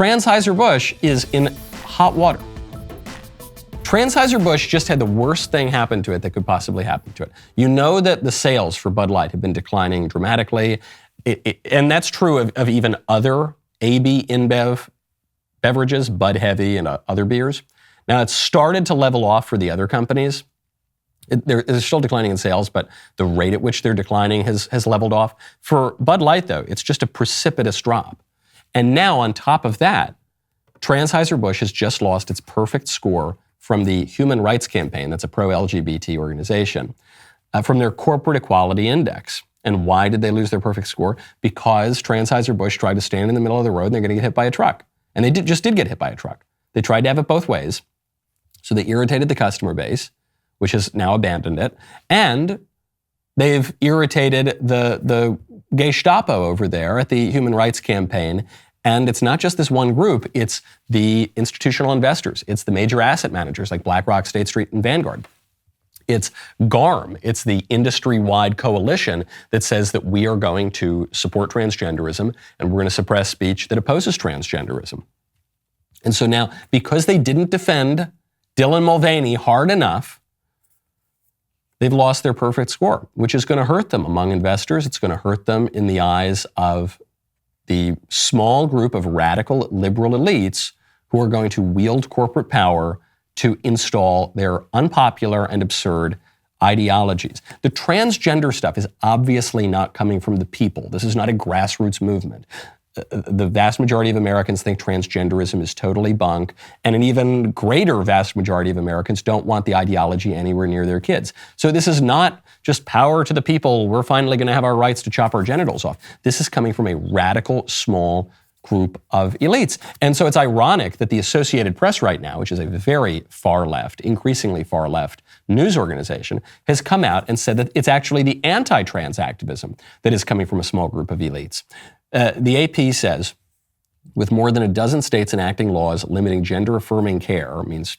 Anheuser-Busch is in hot water. Anheuser-Busch just had the worst thing happen to it that could possibly happen to it. You know that the sales for Bud Light have been declining dramatically, and that's true of even other AB InBev beverages, Bud Heavy and other beers. Now, it's started to level off for the other companies. They're still declining in sales, but the rate at which they're declining has leveled off. For Bud Light, though, it's just a precipitous drop. And now, on top of that, Anheuser-Busch has just lost its perfect score from the Human Rights Campaign, that's a pro-LGBT organization, from their Corporate Equality Index. And why did they lose their perfect score? Because Anheuser-Busch tried to stand in the middle of the road and they're going to get hit by a truck. And they just did get hit by a truck. They tried to have it both ways. So they irritated the customer base, which has now abandoned it. And they've irritated the Gestapo over there at the Human Rights Campaign. And it's not just this one group, it's the institutional investors. It's the major asset managers like BlackRock, State Street, and Vanguard. It's GARM. It's the industry-wide coalition that says that we are going to support transgenderism and we're going to suppress speech that opposes transgenderism. And so now, because they didn't defend Dylan Mulvaney hard enough, they've lost their perfect score, which is going to hurt them among investors. It's going to hurt them in the eyes of the small group of radical liberal elites who are going to wield corporate power to install their unpopular and absurd ideologies. The transgender stuff is obviously not coming from the people. This is not a grassroots movement. The vast majority of Americans think transgenderism is totally bunk, and an even greater vast majority of Americans don't want the ideology anywhere near their kids. So this is not just power to the people, we're finally going to have our rights to chop our genitals off. This is coming from a radical, small group of elites. And so it's ironic that the Associated Press right now, which is a very far left, increasingly far left news organization, has come out and said that it's actually the anti-trans activism that is coming from a small group of elites. The AP says, with more than a dozen states enacting laws limiting gender-affirming care, means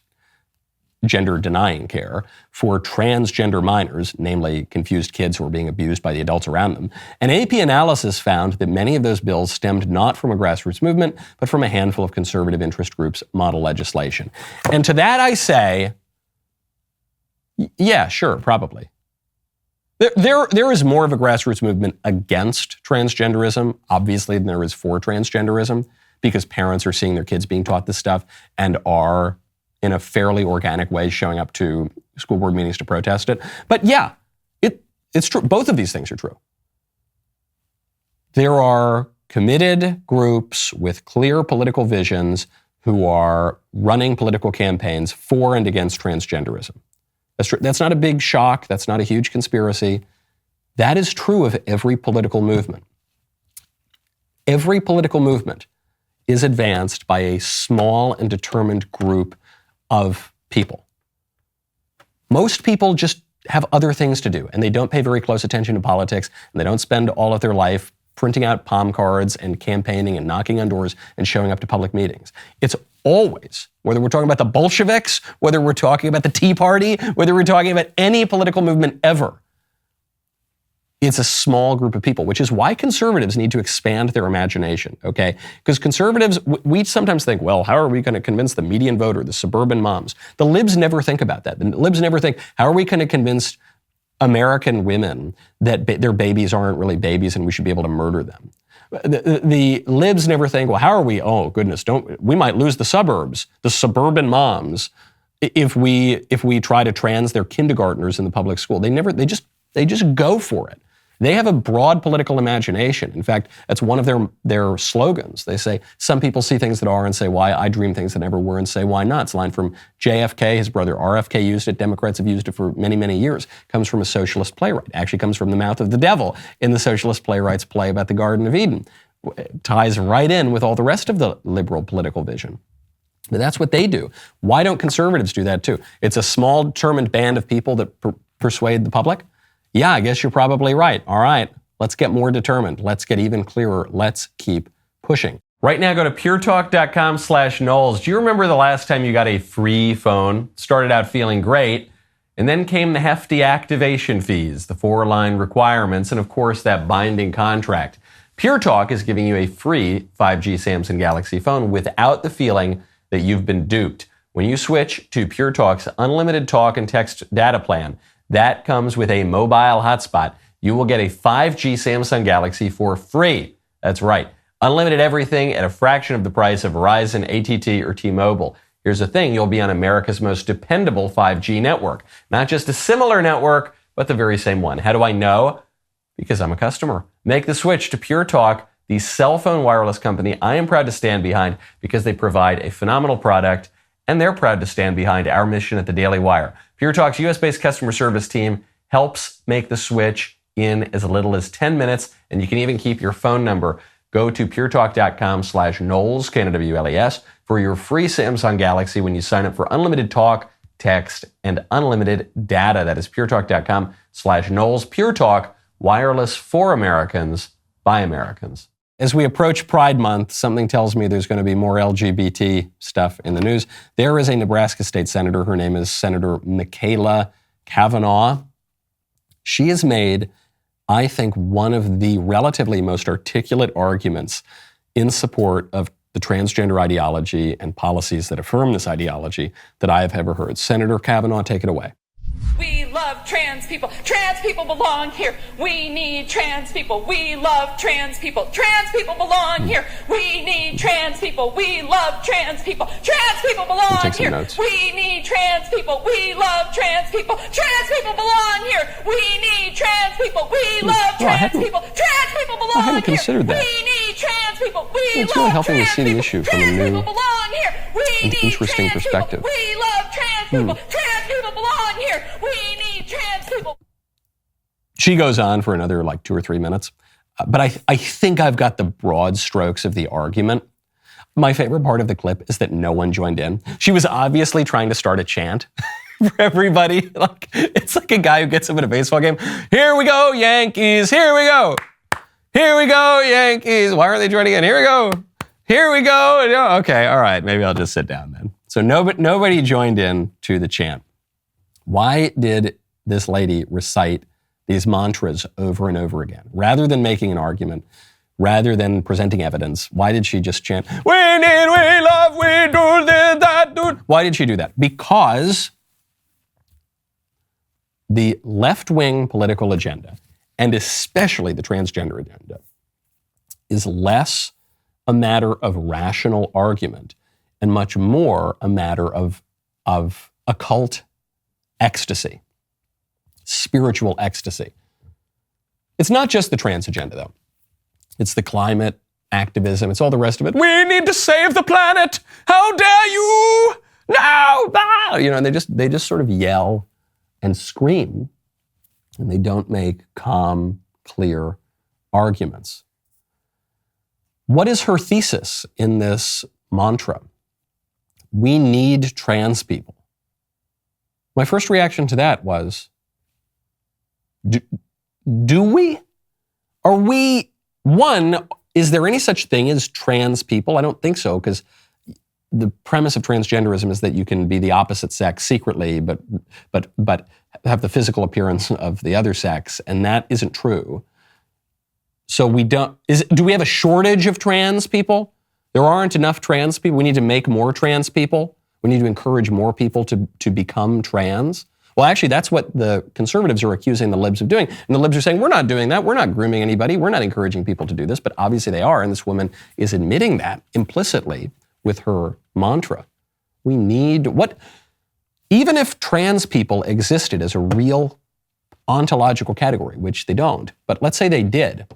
gender-denying care, for transgender minors, namely confused kids who are being abused by the adults around them, an AP analysis found that many of those bills stemmed not from a grassroots movement, but from a handful of conservative interest groups' model legislation. And to that I say, yeah, sure, probably. There is more of a grassroots movement against transgenderism, obviously, than there is for transgenderism, because parents are seeing their kids being taught this stuff and are, in a fairly organic way, showing up to school board meetings to protest it. But yeah, it's true. Both of these things are true. There are committed groups with clear political visions who are running political campaigns for and against transgenderism. That's true. That's not a big shock. That's not a huge conspiracy. That is true of every political movement. Every political movement is advanced by a small and determined group of people. Most people just have other things to do, and they don't pay very close attention to politics, and they don't spend all of their life printing out palm cards and campaigning and knocking on doors and showing up to public meetings. It's always, whether we're talking about the Bolsheviks, whether we're talking about the Tea Party, whether we're talking about any political movement ever, it's a small group of people, which is why conservatives need to expand their imagination, okay? Because conservatives, we sometimes think, well, how are we going to convince the median voter, the suburban moms? The libs never think about that. The libs never think, how are we going to convince American women that their babies aren't really babies and we should be able to murder them? The libs never think, well, how are we, oh goodness, we might lose the suburbs, the suburban moms, if we try to trans their kindergartners in the public school. They just go for it. They have a broad political imagination. In fact, that's one of their slogans. They say, some people see things that are and say why, I dream things that never were and say why not. It's a line from JFK, his brother RFK used it, Democrats have used it for many, many years. It comes from a socialist playwright. It actually comes from the mouth of the devil in the socialist playwright's play about the Garden of Eden. It ties right in with all the rest of the liberal political vision. But that's what they do. Why don't conservatives do that too? It's a small, determined band of people that persuade the public. Yeah, I guess you're probably right. All right, let's get more determined. Let's get even clearer. Let's keep pushing. Right now, go to puretalk.com/Knowles. Do you remember the last time you got a free phone? Started out feeling great, and then came the hefty activation fees, the 4-line requirements, and of course, that binding contract. Pure Talk is giving you a free 5G Samsung Galaxy phone without the feeling that you've been duped. When you switch to Pure Talk's unlimited talk and text data plan, that comes with a mobile hotspot. You will get a 5G Samsung Galaxy for free. That's right. Unlimited everything at a fraction of the price of Verizon, AT&T, or T-Mobile. Here's the thing, you'll be on America's most dependable 5G network. Not just a similar network, but the very same one. How do I know? Because I'm a customer. Make the switch to Pure Talk, the cell phone wireless company I am proud to stand behind because they provide a phenomenal product, and they're proud to stand behind our mission at the Daily Wire. Pure Talk's US-based customer service team helps make the switch in as little as 10 minutes, and you can even keep your phone number. Go to puretalk.com/Knowles, Knowles, for your free Samsung Galaxy when you sign up for unlimited talk, text, and unlimited data. That is puretalk.com/Knowles. Pure Talk, wireless for Americans, by Americans. As we approach Pride Month, something tells me there's going to be more LGBT stuff in the news. There is a Nebraska state senator. Her name is Senator Michaela Cavanaugh. She has made, I think, one of the relatively most articulate arguments in support of the transgender ideology and policies that affirm this ideology that I have ever heard. Senator Cavanaugh, take it away. We love trans people. Trans people belong here. We need trans people. We love trans people. Trans people belong here. We need trans people. We love trans people. Trans people belong here. Notes. We need trans people. We love trans people. Trans people belong here. We need trans people. We love trans people. Trans people belong here. I hadn't considered that. We need trans people. We it's love really helping me see the people. issue from a Trans new people belong here. We and need interesting trans perspective. People. We love trans people. Trans people belong here. We need trans people. She goes on for another 2 or 3 minutes. But I think I've got the broad strokes of the argument. My favorite part of the clip is that no one joined in. She was obviously trying to start a chant for everybody. It's like a guy who gets up at a baseball game. Here we go, Yankees. Here we go. Here we go, Yankees. Why aren't they joining in? Here we go. Here we go. Okay, all right. Maybe I'll just sit down then. So nobody joined in to the chant. Why did this lady recite these mantras over and over again? Rather than making an argument, rather than presenting evidence, why did she just chant, we need, we love, we do this, that, do? Why did she do that? Because the left-wing political agenda, and especially the transgender agenda, is less a matter of rational argument and much more a matter of occult ecstasy, spiritual ecstasy. It's not just the trans agenda, though. It's the climate activism. It's all the rest of it. We need to save the planet. How dare you? No! Ah! And they just sort of yell and scream, and they don't make calm, clear arguments. What is her thesis in this mantra? We need trans people. My first reaction to that was, do we? Are we, one, is there any such thing as trans people? I don't think so, because the premise of transgenderism is that you can be the opposite sex secretly, but have the physical appearance of the other sex, and that isn't true. So do we have a shortage of trans people? There aren't enough trans people. We need to make more trans people. We need to encourage more people to become trans. Well, actually, that's what the conservatives are accusing the libs of doing. And the libs are saying, we're not doing that. We're not grooming anybody. We're not encouraging people to do this. But obviously they are. And this woman is admitting that implicitly with her mantra. We need even if trans people existed as a real ontological category, which they don't, but let's say they did,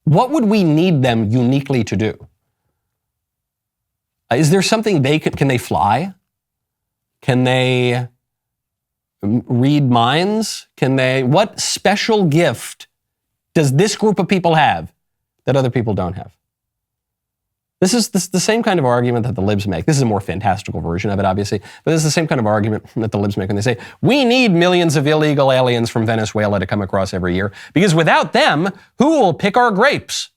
what would we need them uniquely to do? Is there something can they fly? Can they read minds? What special gift does this group of people have that other people don't have? This is the same kind of argument that the libs make. This is a more fantastical version of it, obviously, but this is the same kind of argument that the libs make when they say, we need millions of illegal aliens from Venezuela to come across every year, because without them, who will pick our grapes?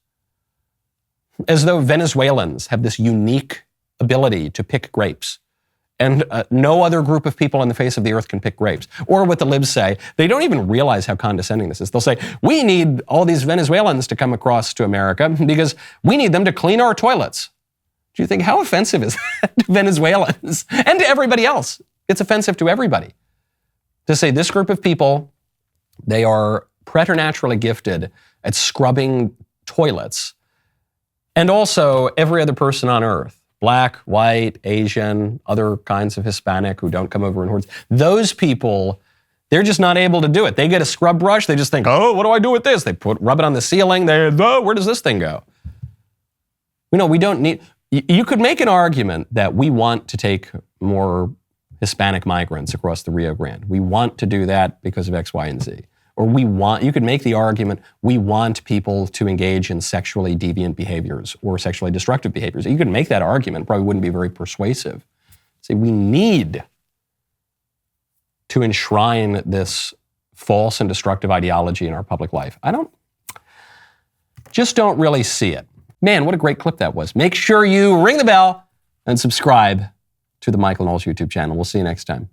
As though Venezuelans have this unique ability to pick grapes and no other group of people on the face of the earth can pick grapes. Or what the libs say, they don't even realize how condescending this is. They'll say, we need all these Venezuelans to come across to America because we need them to clean our toilets. Do you think, how offensive is that to Venezuelans and to everybody else? It's offensive to everybody. To say this group of people, they are preternaturally gifted at scrubbing toilets, and also every other person on earth, Black, white, Asian, other kinds of Hispanic who don't come over in hordes. Those people, they're just not able to do it. They get a scrub brush. They just think, oh, what do I do with this? They rub it on the ceiling. Oh, where does this thing go? We don't need, you could make an argument that we want to take more Hispanic migrants across the Rio Grande. We want to do that because of X, Y, and Z. Or you could make the argument, we want people to engage in sexually deviant behaviors or sexually destructive behaviors. You could make that argument, probably wouldn't be very persuasive. Say, we need to enshrine this false and destructive ideology in our public life. Just don't really see it. Man, what a great clip that was. Make sure you ring the bell and subscribe to the Michael Knowles YouTube channel. We'll see you next time.